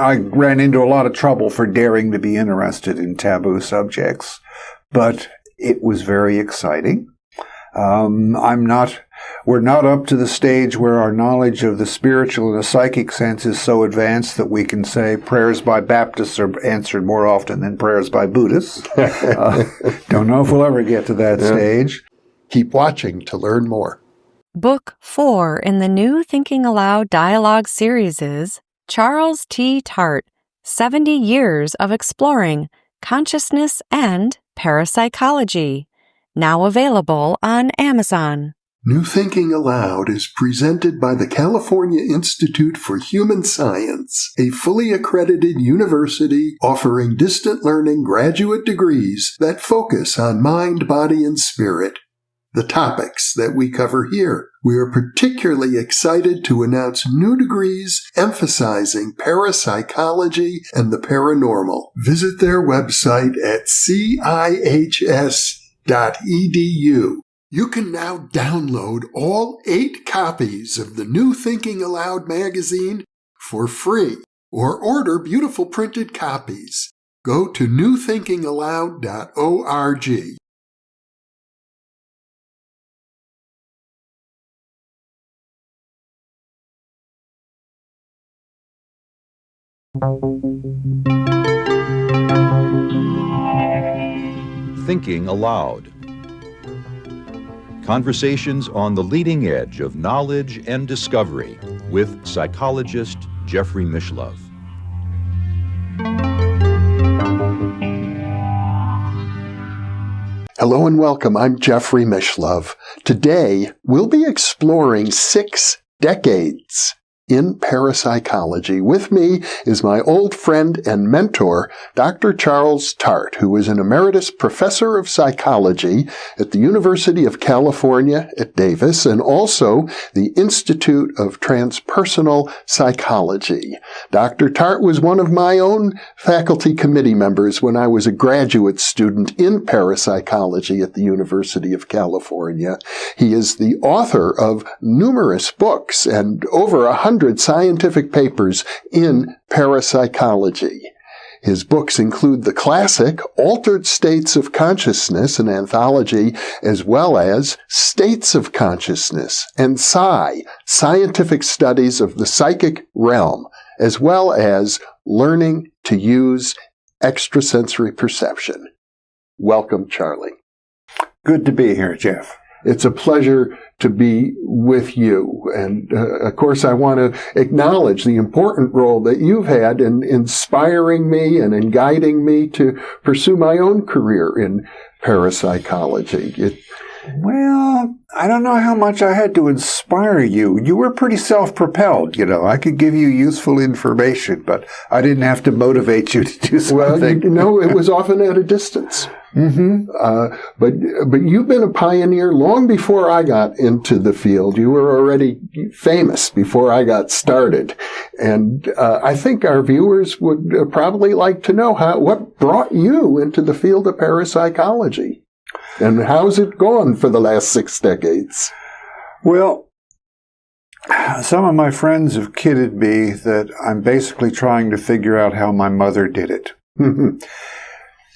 I ran into a lot of trouble for daring to be interested in taboo subjects, but it was very exciting. We're not up to the stage where our knowledge of the spiritual and the psychic sense is so advanced that we can say prayers by Baptists are answered more often than prayers by Buddhists. Don't know if we'll ever get to that stage. Keep watching to learn more. Book 4 in the new Thinking Aloud dialogue series is Charles T. Tart, 70 Years of Exploring Consciousness and Parapsychology, now available on Amazon. New Thinking Aloud is presented by the California Institute for Human Science, a fully accredited university offering distant learning graduate degrees that focus on mind, body, and spirit. The topics that we cover here. We are particularly excited to announce new degrees emphasizing parapsychology and the paranormal. Visit their website at cihs.edu. You can now download all 8 copies of the New Thinking Aloud magazine for free, or order beautiful printed copies. Go to newthinkingaloud.org. Thinking Aloud. Conversations on the leading edge of knowledge and discovery with psychologist Jeffrey Mishlove. Hello and welcome. I'm Jeffrey Mishlove. Today, we'll be exploring 6 decades in parapsychology. With me is my old friend and mentor, Dr. Charles Tart, who is an emeritus professor of psychology at the University of California at Davis and also the Institute of Transpersonal Psychology. Dr. Tart was one of my own faculty committee members when I was a graduate student in parapsychology at the University of California. He is the author of numerous books and over 100 scientific papers in parapsychology. His books include the classic Altered States of Consciousness, an anthology, as well as States of Consciousness and Psi, Scientific Studies of the Psychic Realm, as well as Learning to Use Extrasensory Perception. Welcome, Charlie. Good to be here, Jeff. It's a pleasure to be with you. And, of course, I want to acknowledge the important role that you've had in inspiring me and in guiding me to pursue my own career in parapsychology. Well, I don't know how much I had to inspire you. You were pretty self-propelled, you know. I could give you useful information, but I didn't have to motivate you to do something. Well, it was often at a distance. Mm-hmm. But you've been a pioneer long before I got into the field. You were already famous before I got started. And I think our viewers would probably like to know what brought you into the field of parapsychology. And how's it gone for the last 6 decades? Well, some of my friends have kidded me that I'm basically trying to figure out how my mother did it.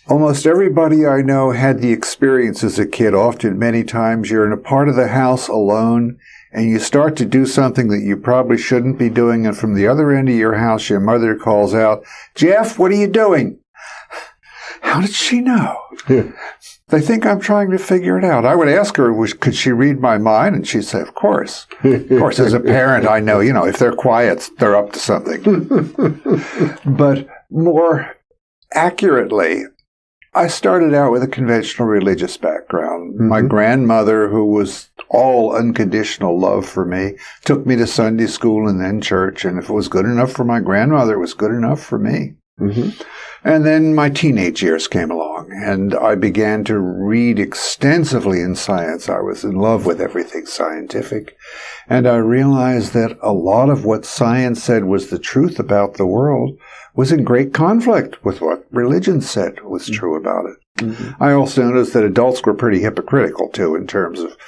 Almost everybody I know had the experience as a kid. Often, many times, you're in a part of the house alone, and you start to do something that you probably shouldn't be doing, and from the other end of your house, your mother calls out, "Jeff, what are you doing?" How did she know? They think I'm trying to figure it out. I would ask her, could she read my mind? And she'd say, of course. Of course, as a parent, I know, if they're quiet, they're up to something. But more accurately, I started out with a conventional religious background. Mm-hmm. My grandmother, who was all unconditional love for me, took me to Sunday school and then church. And if it was good enough for my grandmother, it was good enough for me. Mm-hmm. And then my teenage years came along, and I began to read extensively in science. I was in love with everything scientific, and I realized that a lot of what science said was the truth about the world was in great conflict with what religion said was true about it. Mm-hmm. I also noticed that adults were pretty hypocritical, too, in terms of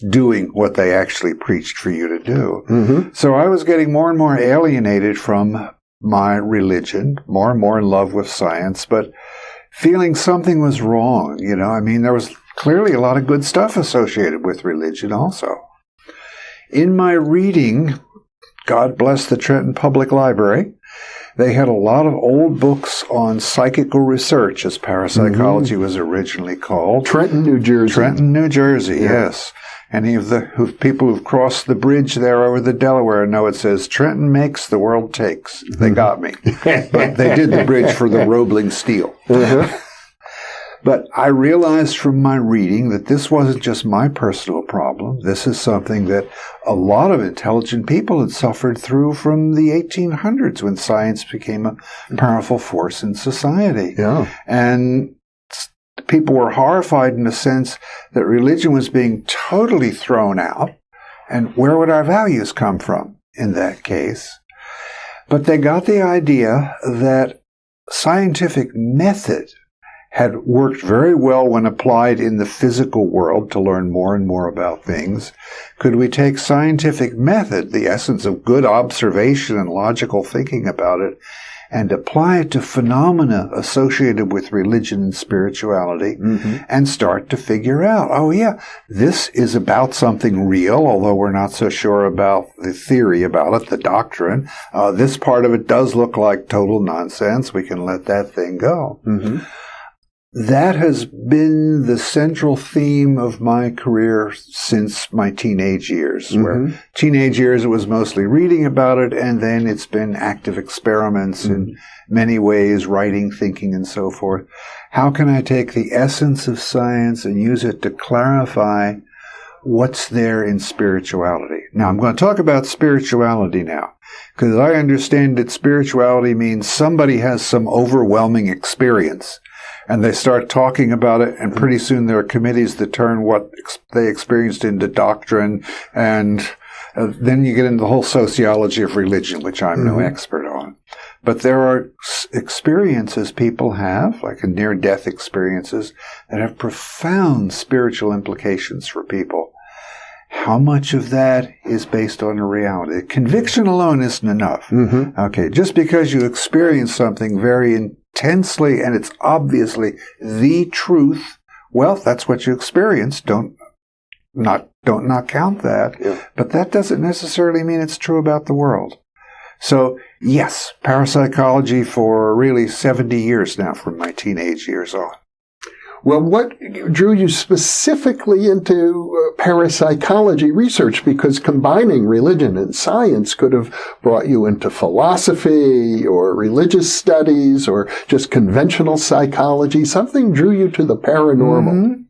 doing what they actually preached for you to do. Mm-hmm. So I was getting more and more alienated from my religion, more and more in love with science, but feeling something was wrong. There was clearly a lot of good stuff associated with religion also. In my reading, God bless the Trenton Public Library, they had a lot of old books on psychical research, as parapsychology was originally called. Trenton, New Jersey. Trenton, New Jersey, yes. Any of the people who've crossed the bridge there over the Delaware know it says, Trenton makes, the world takes. They got me. But they did the bridge for the Roebling steel. But I realized from my reading that this wasn't just my personal problem. This is something that a lot of intelligent people had suffered through from the 1800s when science became a powerful force in society. Yeah. And people were horrified in the sense that religion was being totally thrown out. And where would our values come from in that case? But they got the idea that scientific method had worked very well when applied in the physical world to learn more and more about things. Could we take scientific method, the essence of good observation and logical thinking about it, and apply it to phenomena associated with religion and spirituality, and start to figure out, oh yeah, this is about something real, although we're not so sure about the theory about it, the doctrine. This part of it does look like total nonsense. We can let that thing go. That has been the central theme of my career since my teenage years, where teenage years it was mostly reading about it, and then it's been active experiments in many ways, writing, thinking, and so forth. How can I take the essence of science and use it to clarify what's there in spirituality? Now, I'm going to talk about spirituality now, because I understand that spirituality means somebody has some overwhelming experience, and they start talking about it, and pretty soon there are committees that turn what they experienced into doctrine, and then you get into the whole sociology of religion, which I'm no expert on. But there are experiences people have, like near-death experiences, that have profound spiritual implications for people. How much of that is based on a reality? Conviction alone isn't enough. Okay, just because you experience something very intensely and it's obviously the truth, well, that's what you experienced. Don't not count that. But that doesn't necessarily mean it's true about the world. So, yes, parapsychology for really 70 years now, from my teenage years on. Well, what drew you specifically into parapsychology research? Because combining religion and science could have brought you into philosophy or religious studies or just conventional psychology. Something drew you to the paranormal.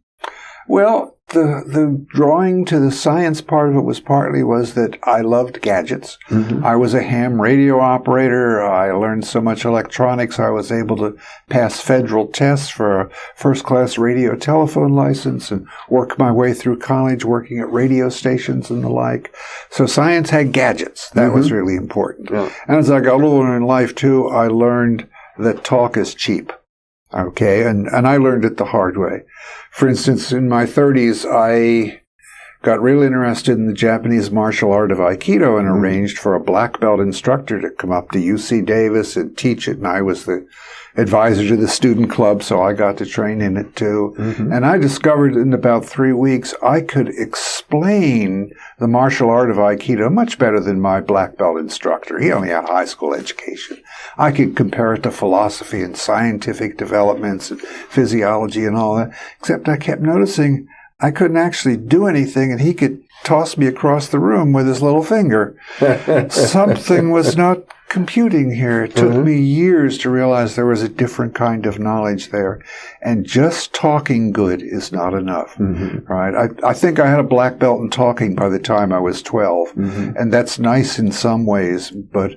Well, the drawing to the science part of it was that I loved gadgets. I was a ham radio operator. I learned so much electronics. I was able to pass federal tests for a first-class radio telephone license and work my way through college working at radio stations and the like. So science had gadgets. That was really important. And as I got older in life, too, I learned that talk is cheap. Okay, and I learned it the hard way. For instance, in my 30s, I got really interested in the Japanese martial art of Aikido and arranged for a black belt instructor to come up to UC Davis and teach it. And I was the advisor to the student club, so I got to train in it too. And I discovered in about 3 weeks I could explain the martial art of Aikido much better than my black belt instructor. He only had a high school education. I could compare it to philosophy and scientific developments and physiology and all that, except I kept noticing I couldn't actually do anything, and he could toss me across the room with his little finger. Something was not computing here. It took me years to realize there was a different kind of knowledge there. And just talking good is not enough. Right? I think I had a black belt in talking by the time I was 12. And that's nice in some ways, but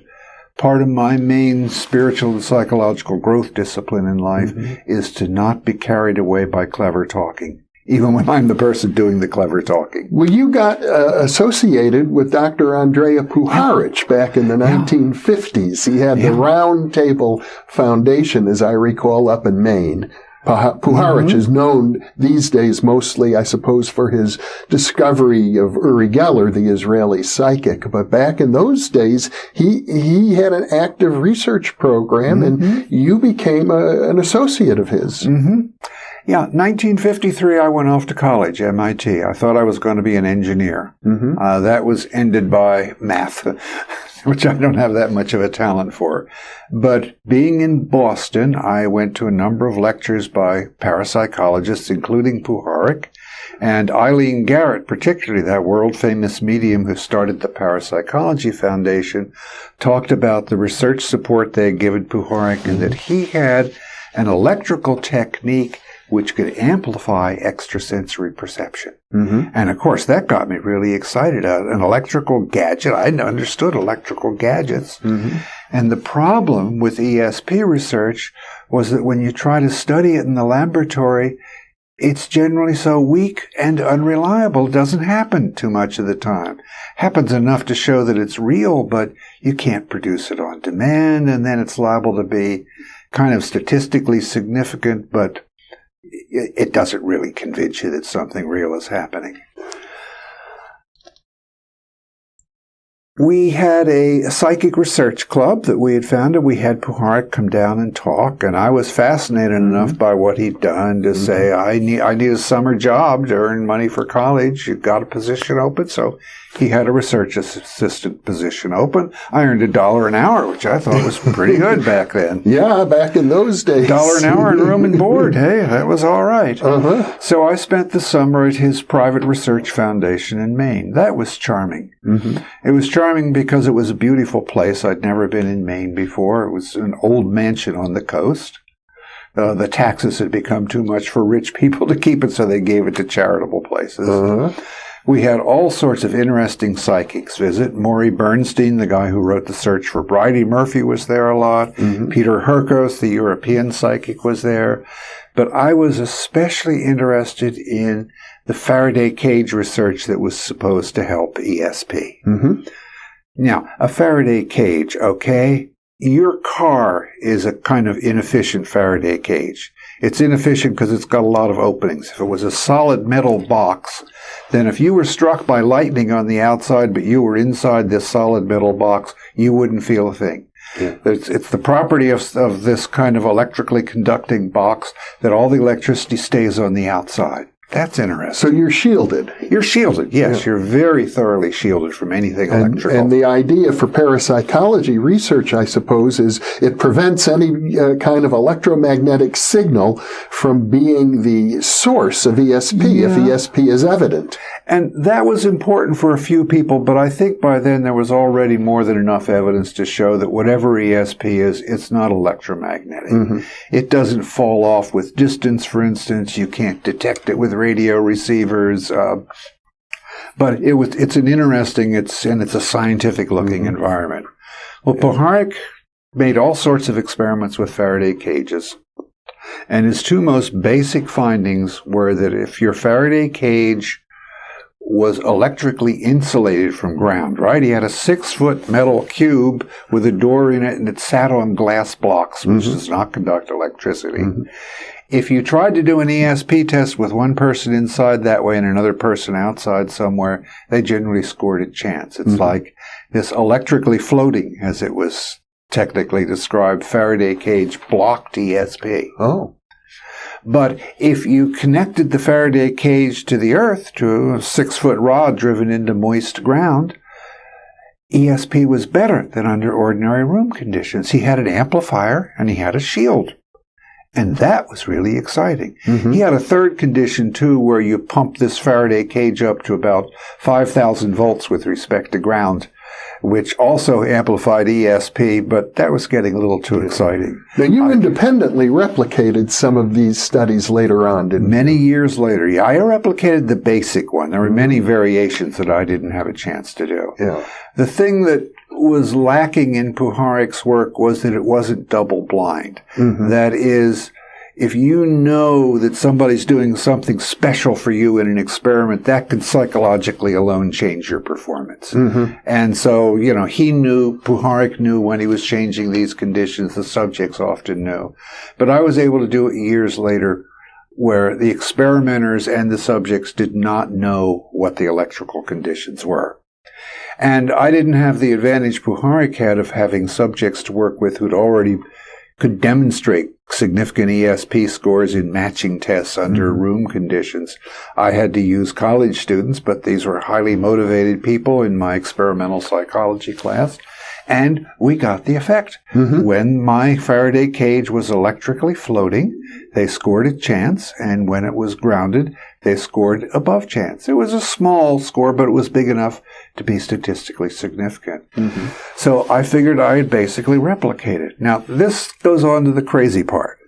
part of my main spiritual and psychological growth discipline in life is to not be carried away by clever talking, even when I'm the person doing the clever talking. Well, you got associated with Dr. Andrija Puharich back in the 1950s. He had the Roundtable Foundation, as I recall, up in Maine. Puharich is known these days mostly, I suppose, for his discovery of Uri Geller, the Israeli psychic. But back in those days, he had an active research program, and you became an associate of his. Yeah, 1953, I went off to college, MIT. I thought I was going to be an engineer. That was ended by math, which I don't have that much of a talent for. But being in Boston, I went to a number of lectures by parapsychologists, including Puharich, and Eileen Garrett, particularly that world-famous medium who started the Parapsychology Foundation, talked about the research support they had given Puharich and that he had an electrical technique which could amplify extrasensory perception. And of course, that got me really excited. An electrical gadget. I understood electrical gadgets. And the problem with ESP research was that when you try to study it in the laboratory, it's generally so weak and unreliable, it doesn't happen too much of the time. Happens enough to show that it's real, but you can't produce it on demand, and then it's liable to be kind of statistically significant, but it doesn't really convince you that something real is happening. We had a psychic research club that we had founded. We had Puharich come down and talk, and I was fascinated enough by what he'd done to say, I need a summer job to earn money for college. You've got a position open. So he had a research assistant position open. I earned $1 an hour, which I thought was pretty good back then. Yeah, back in those days. $1 an hour and room and board. Hey, that was all right. So I spent the summer at his private research foundation in Maine. That was charming. It was charming because it was a beautiful place. I'd never been in Maine before. It was an old mansion on the coast. The taxes had become too much for rich people to keep it, so they gave it to charitable places. We had all sorts of interesting psychics visit. Maury Bernstein, the guy who wrote The Search for Bridie Murphy, was there a lot. Peter Herkos, the European psychic, was there. But I was especially interested in the Faraday cage research that was supposed to help ESP. Now, a Faraday cage, okay? Your car is a kind of inefficient Faraday cage. It's inefficient because it's got a lot of openings. If it was a solid metal box, then if you were struck by lightning on the outside, but you were inside this solid metal box, you wouldn't feel a thing. It's the property of this kind of electrically conducting box that all the electricity stays on the outside. That's interesting. So you're shielded. You're shielded, yes. You're very thoroughly shielded from anything electrical. And the idea for parapsychology research, I suppose, is it prevents any kind of electromagnetic signal from being the source of ESP, if ESP is evident. And that was important for a few people, but I think by then there was already more than enough evidence to show that whatever ESP is, it's not electromagnetic. It doesn't fall off with distance, for instance. You can't detect it with radio receivers. But it's an interesting, it's a scientific-looking environment. Well, Puharich made all sorts of experiments with Faraday cages. And his two most basic findings were that if your Faraday cage was electrically insulated from ground, right? He had a 6-foot metal cube with a door in it, and it sat on glass blocks, which does not conduct electricity. If you tried to do an ESP test with one person inside that way and another person outside somewhere, they generally scored at chance. It's like this electrically floating, as it was technically described, Faraday cage blocked ESP. But if you connected the Faraday cage to the earth, to a 6-foot rod driven into moist ground, ESP was better than under ordinary room conditions. He had an amplifier and he had a shield. And that was really exciting. He had a third condition, too, where you pump this Faraday cage up to about 5,000 volts with respect to ground, which also amplified ESP, but that was getting a little too exciting. Now, you independently replicated some of these studies later on, didn't you? Many years later. Yeah, I replicated the basic one. There were many variations that I didn't have a chance to do. The thing that was lacking in Puharich's work was that it wasn't double blind. That is, if you know that somebody's doing something special for you in an experiment, that can psychologically alone change your performance. Mm-hmm. And so, Puharich knew when he was changing these conditions, the subjects often knew. But I was able to do it years later where the experimenters and the subjects did not know what the electrical conditions were. And I didn't have the advantage Puharich had of having subjects to work with who'd already could demonstrate significant ESP scores in matching tests under room conditions. I had to use college students, but these were highly motivated people in my experimental psychology class. And we got the effect. Mm-hmm. When my Faraday cage was electrically floating, they scored at chance, and when it was grounded, they scored above chance. It was a small score, but it was big enough to be statistically significant. Mm-hmm. So I figured I had basically replicated. Now, this goes on to the crazy part.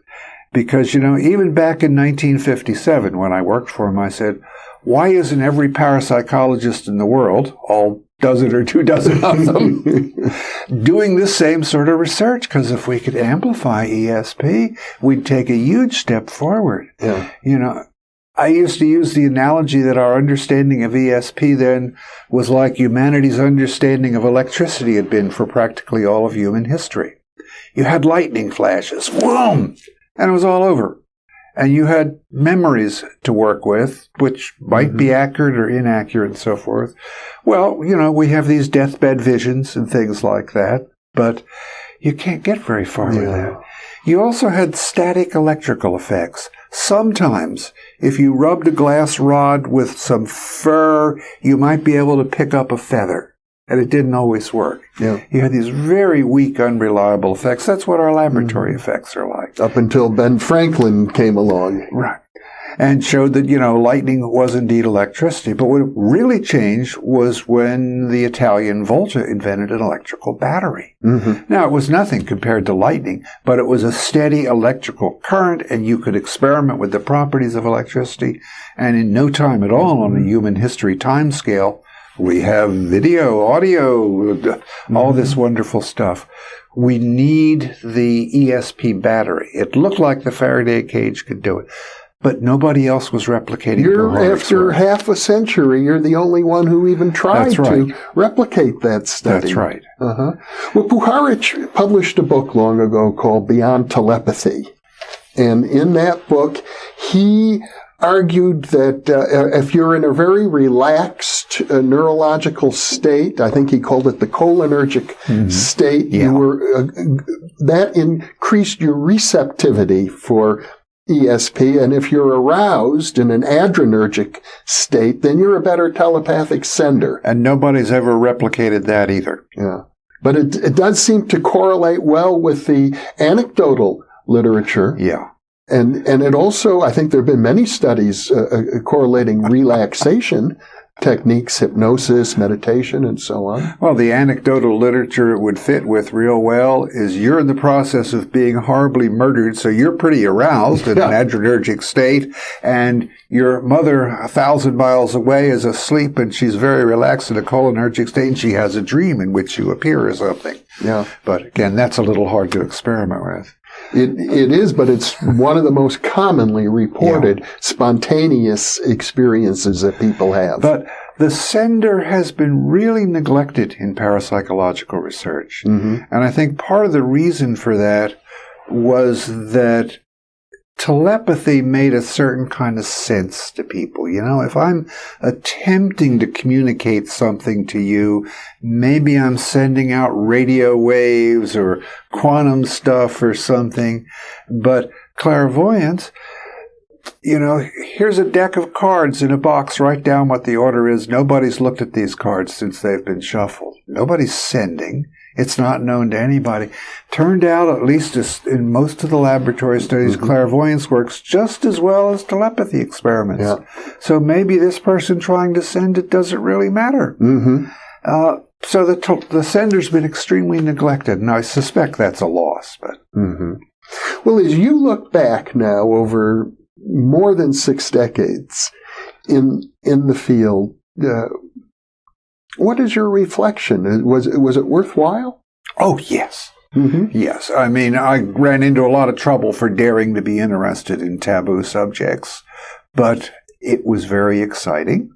Because, even back in 1957, when I worked for him, I said, why isn't every parapsychologist in the world, all dozen or 2 dozen of them, doing this same sort of research? Because if we could amplify ESP, we'd take a huge step forward. Yeah. I used to use the analogy that our understanding of ESP then was like humanity's understanding of electricity had been for practically all of human history. You had lightning flashes, whoom, and it was all over. And you had memories to work with, which might be accurate or inaccurate and so forth. Well, we have these deathbed visions and things like that, but you can't get very far with that. You also had static electrical effects. Sometimes, if you rubbed a glass rod with some fur, you might be able to pick up a feather. And it didn't always work. Yeah. You had these very weak, unreliable effects. That's what our laboratory effects are like. Up until Ben Franklin came along. Right. And showed that, lightning was indeed electricity. But what really changed was when the Italian Volta invented an electrical battery. Mm-hmm. Now, it was nothing compared to lightning, but it was a steady electrical current, and you could experiment with the properties of electricity. And in no time at all on a human history time scale, we have video, audio, all this wonderful stuff. We need the ESP battery. It looked like the Faraday cage could do it, but nobody else was replicating it. After half a century, you're the only one who even tried to replicate that study. That's right. Uh-huh. Well, Puharich published a book long ago called Beyond Telepathy. And in that book, he argued that if you're in a very relaxed neurological state, I think he called it the cholinergic state, you were that increased your receptivity for ESP, and if you're aroused in an adrenergic state, then you're a better telepathic sender. And nobody's ever replicated that either. Yeah. But it does seem to correlate well with the anecdotal literature. Yeah. And it also, I think there have been many studies correlating relaxation techniques, hypnosis, meditation, and so on. Well, the anecdotal literature it would fit with real well is you're in the process of being horribly murdered, so you're pretty aroused in an adrenergic state, and your mother 1,000 miles away is asleep, and she's very relaxed in a cholinergic state, and she has a dream in which you appear or something. Yeah. But again, that's a little hard to experiment with. It is, but it's one of the most commonly reported spontaneous experiences that people have. But the sender has been really neglected in parapsychological research. Mm-hmm. And I think part of the reason for that was that telepathy made a certain kind of sense to people. If I'm attempting to communicate something to you, maybe I'm sending out radio waves or quantum stuff or something. But clairvoyance, here's a deck of cards in a box, write down what the order is. Nobody's looked at these cards since they've been shuffled. Nobody's sending. It's not known to anybody. Turned out, at least in most of the laboratory studies, clairvoyance works just as well as telepathy experiments. Yeah. So maybe this person trying to send it doesn't really matter. Mm-hmm. So the sender's been extremely neglected, and I suspect that's a loss. But Well, as you look back now over more than 6 decades in the field, what is your reflection? Was it worthwhile? oh yes, Yes. I mean, I ran into a lot of trouble for daring to be interested in taboo subjects, but it was very exciting.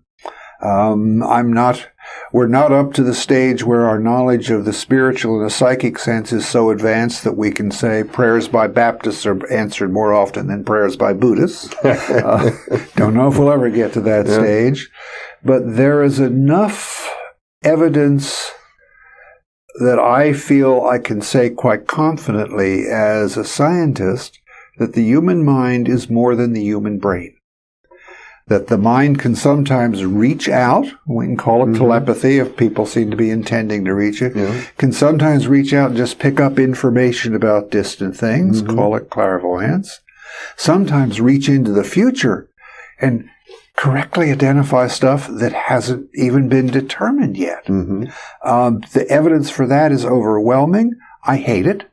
We're not up to the stage where our knowledge of the spiritual and the psychic sense is so advanced that we can say prayers by Baptists are answered more often than prayers by Buddhists. Don't know if we'll ever get to that stage, but there is enough evidence that I feel I can say quite confidently as a scientist that the human mind is more than the human brain. That the mind can sometimes reach out, we can call it telepathy if people seem to be intending to reach it, can sometimes reach out and just pick up information about distant things, call it clairvoyance, sometimes reach into the future and correctly identify stuff that hasn't even been determined yet. The evidence for that is overwhelming. I hate it.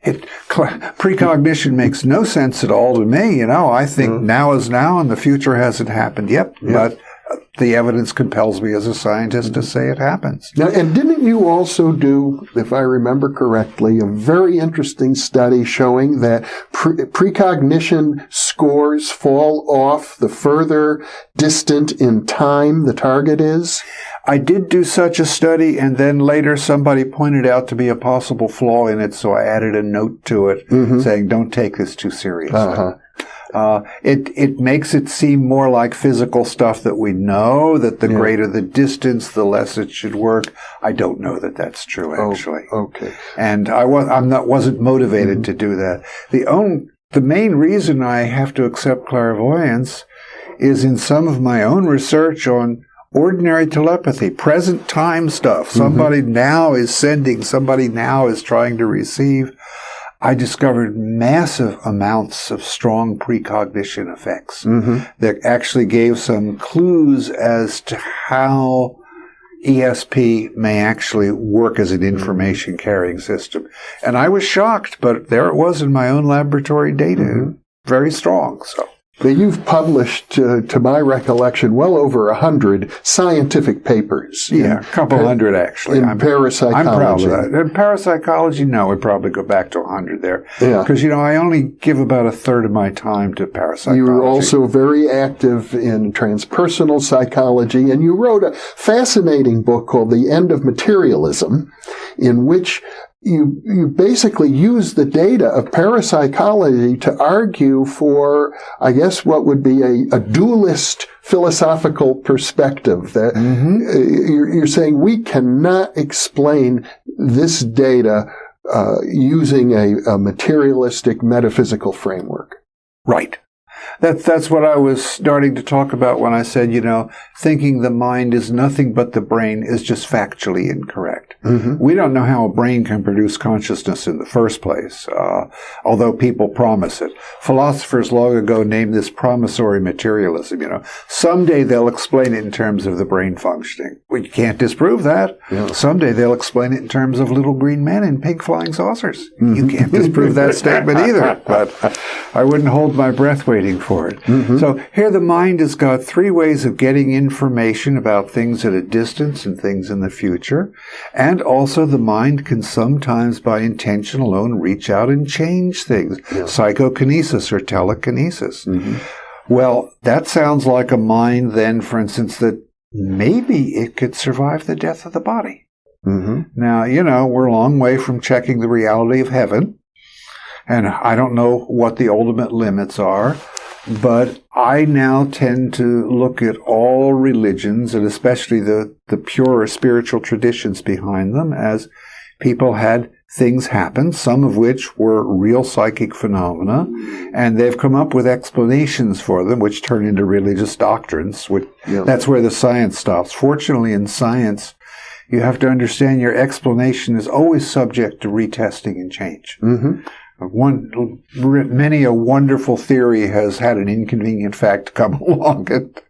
Precognition makes no sense at all to me. I think now is now and the future hasn't happened yet, but the evidence compels me as a scientist to say it happens. Now, and didn't you also do, if I remember correctly, a very interesting study showing that precognition scores fall off the further distant in time the target is? I did do such a study, and then later somebody pointed out to be a possible flaw in it, so I added a note to it saying, don't take this too seriously. It makes it seem more like physical stuff that we know, that the greater the distance, the less it should work. I don't know that that's true, actually. Okay. And wasn't motivated to do that. The main reason I have to accept clairvoyance is in some of my own research on ordinary telepathy, present time stuff. Somebody now is sending, somebody now is trying to receive. I discovered massive amounts of strong precognition effects that actually gave some clues as to how ESP may actually work as an information carrying system. And I was shocked, but there it was in my own laboratory data. Very strong, so. But you've published, to my recollection, well over 100 scientific papers. Yeah, a couple hundred, actually. In parapsychology. I'm proud of that. In parapsychology, no, we'd probably go back to 100 there. Yeah. Because, I only give about a third of my time to parapsychology. You were also very active in transpersonal psychology, and you wrote a fascinating book called The End of Materialism, in which you basically use the data of parapsychology to argue for, I guess, what would be a dualist philosophical perspective. That you're saying we cannot explain this data using a materialistic metaphysical framework. Right. That's what I was starting to talk about when I said, thinking the mind is nothing but the brain is just factually incorrect. We don't know how a brain can produce consciousness in the first place, although people promise it. Philosophers long ago named this promissory materialism, Someday they'll explain it in terms of the brain functioning. Well, you can't disprove that. Yeah. Someday they'll explain it in terms of little green men and pink flying saucers. You can't disprove that statement either, but I wouldn't hold my breath waiting for it. So here the mind has got three ways of getting information about things at a distance and things in the future. And also the mind can sometimes by intention alone reach out and change things. Yeah. Psychokinesis or telekinesis. Well, that sounds like a mind then, for instance, that maybe it could survive the death of the body. Now, we're a long way from checking the reality of heaven. And I don't know what the ultimate limits are, but I now tend to look at all religions, and especially the purer spiritual traditions behind them, as people had things happen, some of which were real psychic phenomena, and they've come up with explanations for them, which turn into religious doctrines. That's where the science stops. Fortunately, in science, you have to understand your explanation is always subject to retesting and change. Many a wonderful theory has had an inconvenient fact come along and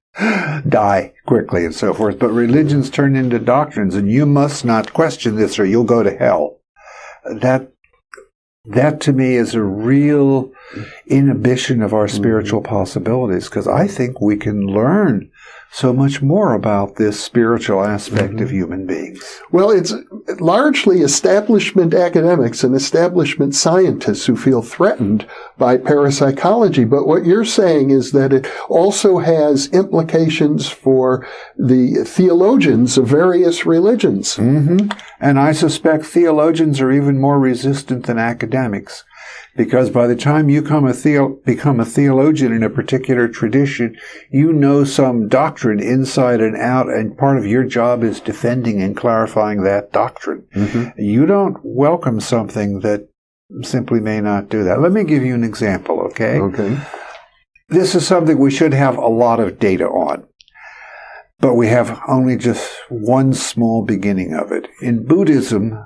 die quickly and so forth. But religions turn into doctrines, and you must not question this or you'll go to hell. That to me is a real inhibition of our spiritual possibilities, because I think we can learn so much more about this spiritual aspect of human beings. Well, it's largely establishment academics and establishment scientists who feel threatened by parapsychology. But what you're saying is that it also has implications for the theologians of various religions. And I suspect theologians are even more resistant than academics. Because by the time you become a theologian in a particular tradition, you know some doctrine inside and out, and part of your job is defending and clarifying that doctrine. You don't welcome something that simply may not do that. Let me give you an example, okay? Okay. This is something we should have a lot of data on, but we have only just one small beginning of it. In Buddhism,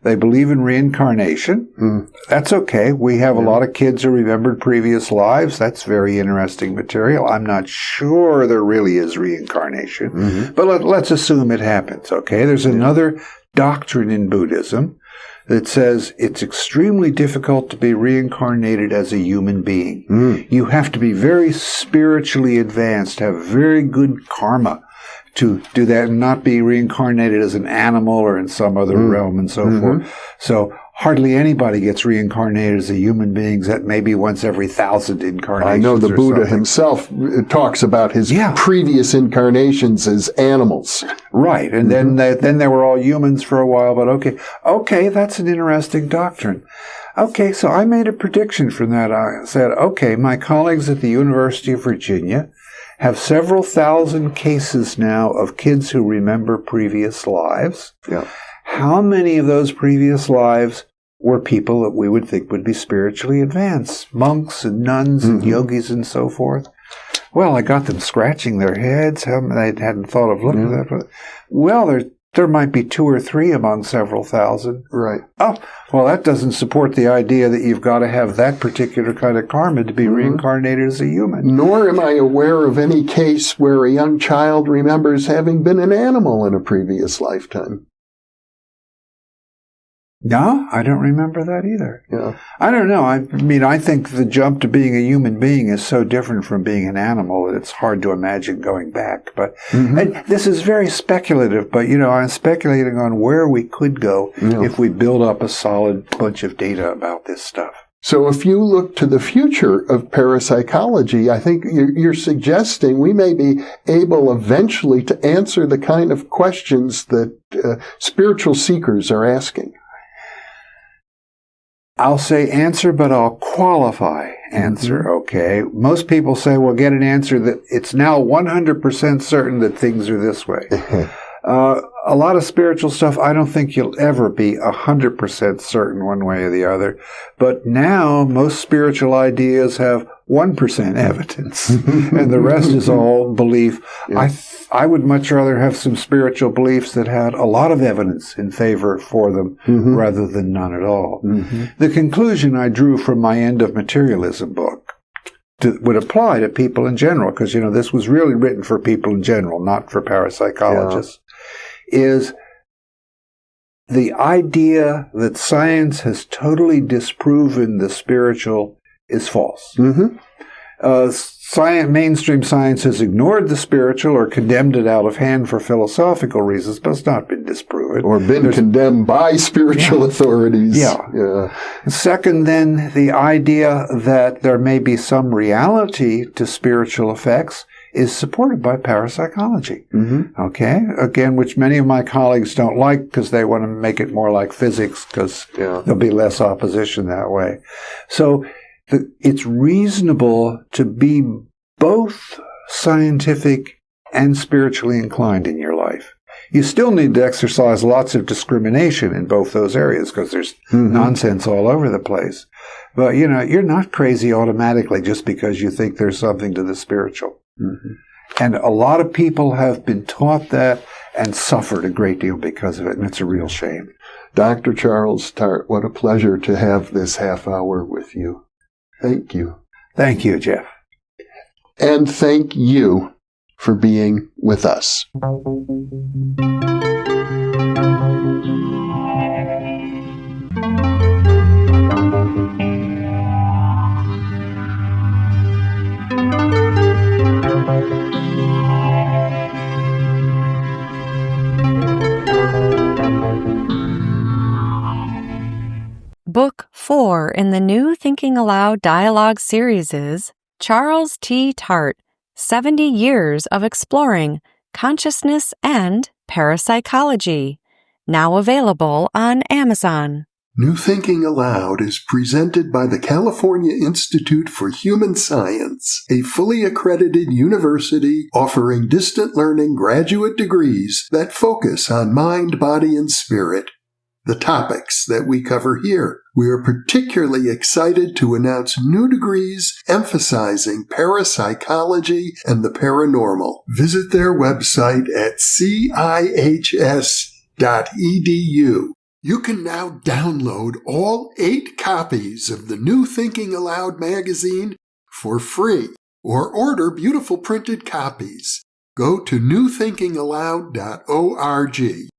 they believe in reincarnation. That's okay. We have a lot of kids who remembered previous lives. That's very interesting material. I'm not sure there really is reincarnation, but let's assume it happens, okay? There's another doctrine in Buddhism that says it's extremely difficult to be reincarnated as a human being. You have to be very spiritually advanced, have very good karma to do that and not be reincarnated as an animal or in some other realm and so forth. So hardly anybody gets reincarnated as a human being, that maybe once every 1,000 incarnations. I know the Buddha himself talks about his previous incarnations as animals. Right, and then they were all humans for a while, but okay, that's an interesting doctrine. Okay, so I made a prediction from that. I said, okay, my colleagues at the University of Virginia have several thousand cases now of kids who remember previous lives. How many of those previous lives were people that we would think would be spiritually advanced? Monks and nuns and yogis and so forth. Well, I got them scratching their heads. They hadn't thought of looking at that. Well, there might be 2 or 3 among several thousand. Right. Oh, well, that doesn't support the idea that you've got to have that particular kind of karma to be reincarnated as a human. Nor am I aware of any case where a young child remembers having been an animal in a previous lifetime. No, I don't remember that either. Yeah. I don't know. I mean, I think the jump to being a human being is so different from being an animal that it's hard to imagine going back. But and this is very speculative, but, I'm speculating on where we could go if we build up a solid bunch of data about this stuff. So if you look to the future of parapsychology, I think you're suggesting we may be able eventually to answer the kind of questions that spiritual seekers are asking. I'll say answer, but I'll qualify answer, okay? Most people say, well, get an answer that it's now 100% certain that things are this way. A lot of spiritual stuff, I don't think you'll ever be 100% certain one way or the other. But now, most spiritual ideas have 1% evidence, and the rest is all belief. I would much rather have some spiritual beliefs that had a lot of evidence in favor for them rather than none at all. The conclusion I drew from my End of Materialism book would apply to people in general, because, this was really written for people in general, not for parapsychologists, is the idea that science has totally disproven the spiritual is false. Mainstream science has ignored the spiritual or condemned it out of hand for philosophical reasons, but it's not been disproven. Or been condemned by spiritual authorities. Second, then, the idea that there may be some reality to spiritual effects is supported by parapsychology. Okay? Again, which many of my colleagues don't like because they want to make it more like physics because there'll be less opposition that way. So it's reasonable to be both scientific and spiritually inclined in your life. You still need to exercise lots of discrimination in both those areas because there's nonsense all over the place. But, you're not crazy automatically just because you think there's something to the spiritual. And a lot of people have been taught that and suffered a great deal because of it, and it's a real shame. Dr. Charles Tart, what a pleasure to have this half hour with you. Thank you. Thank you, Jeff. And thank you for being with us. in the new Thinking Aloud dialogue series is Charles T. Tart, 70 Years of Exploring Consciousness and Parapsychology, now available on Amazon. New Thinking Aloud is presented by the California Institute for Human Science, a fully accredited university offering distant learning graduate degrees that focus on mind, body, and spirit. The topics that we cover here. We are particularly excited to announce new degrees emphasizing parapsychology and the paranormal. Visit their website at cihs.edu. You can now download all 8 copies of the New Thinking Aloud magazine for free, or order beautiful printed copies. Go to newthinkingaloud.org.